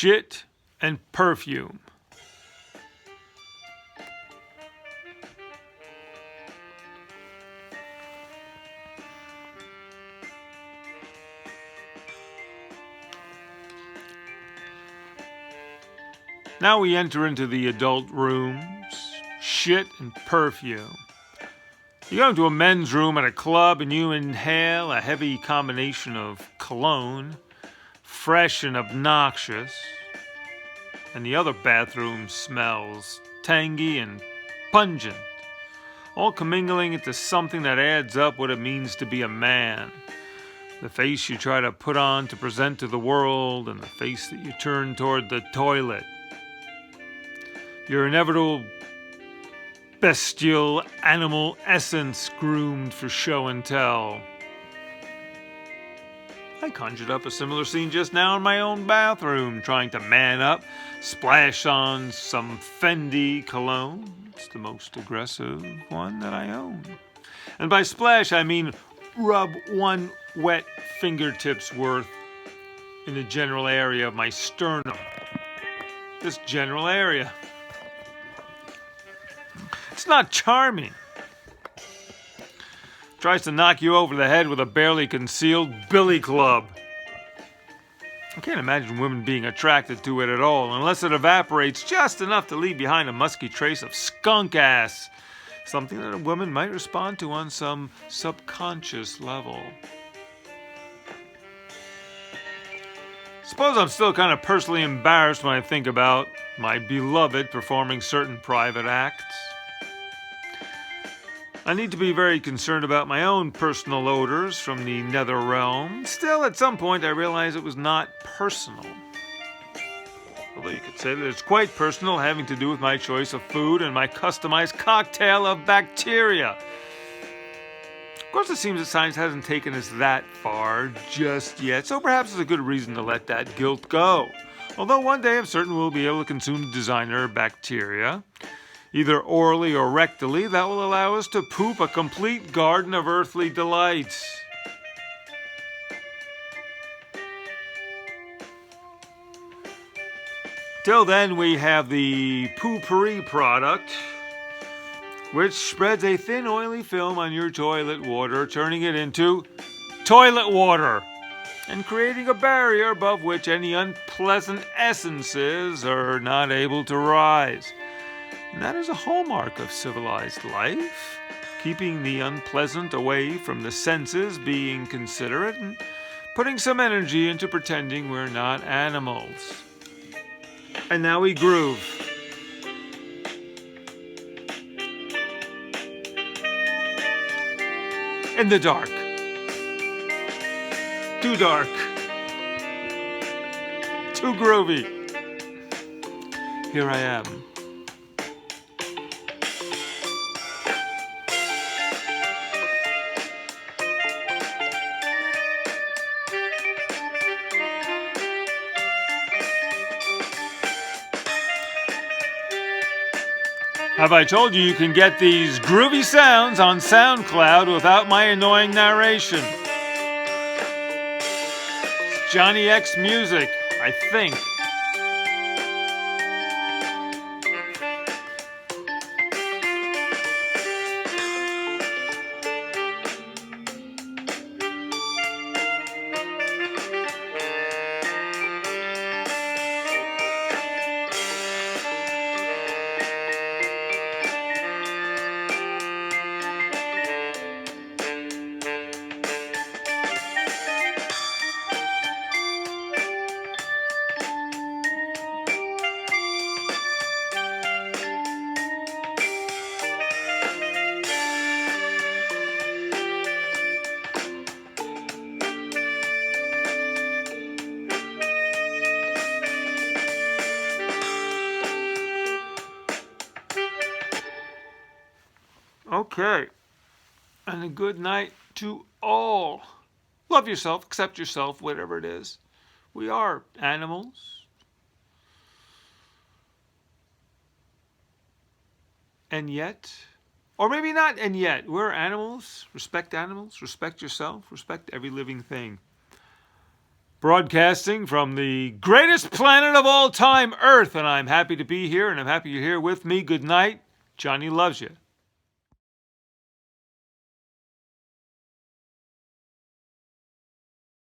shit, and perfume. Now we enter into the adult rooms, shit and perfume. You go into a men's room at a club and you inhale a heavy combination of cologne, fresh and obnoxious, and the other bathroom smells tangy and pungent, all commingling into something that adds up what it means to be a man. The face you try to put on to present to the world, and the face that you turn toward the toilet. Your inevitable bestial animal essence groomed for show and tell. I conjured up a similar scene just now in my own bathroom, trying to man up, splash on some Fendi cologne. It's the most aggressive one that I own. And by splash, I mean rub one wet fingertip's worth in the general area of my sternum. This general area. It's not charming. Tries to knock you over the head with a barely concealed billy club. I can't imagine women being attracted to it at all, unless it evaporates just enough to leave behind a musky trace of skunk ass. Something that a woman might respond to on some subconscious level. Suppose I'm still kind of personally embarrassed when I think about my beloved performing certain private acts. I need to be very concerned about my own personal odors from the nether realm. Still, at some point, I realized it was not personal. Although you could say that it's quite personal, having to do with my choice of food and my customized cocktail of bacteria. Of course, it seems that science hasn't taken us that far just yet, so perhaps it's a good reason to let that guilt go. Although one day I'm certain we'll be able to consume designer bacteria, either orally or rectally, that will allow us to poop a complete garden of earthly delights. Till then, we have the poopery product, which spreads a thin, oily film on your toilet water, turning it into toilet water, and creating a barrier above which any unpleasant essences are not able to rise. And that is a hallmark of civilized life, keeping the unpleasant away from the senses, being considerate, and putting some energy into pretending we're not animals. And now we groove. In the dark. Too dark. Too groovy. Here I am. Have I told you can get these groovy sounds on SoundCloud without my annoying narration? It's Johnny X Music, I think. Okay, and a good night to all. Love yourself, accept yourself, whatever it is. We are animals. And yet, or maybe not and yet, we're animals. Respect yourself, respect every living thing. broadcasting from the greatest planet of all time, Earth, and I'm happy to be here, and I'm happy you're here with me. Good night. Johnny loves you.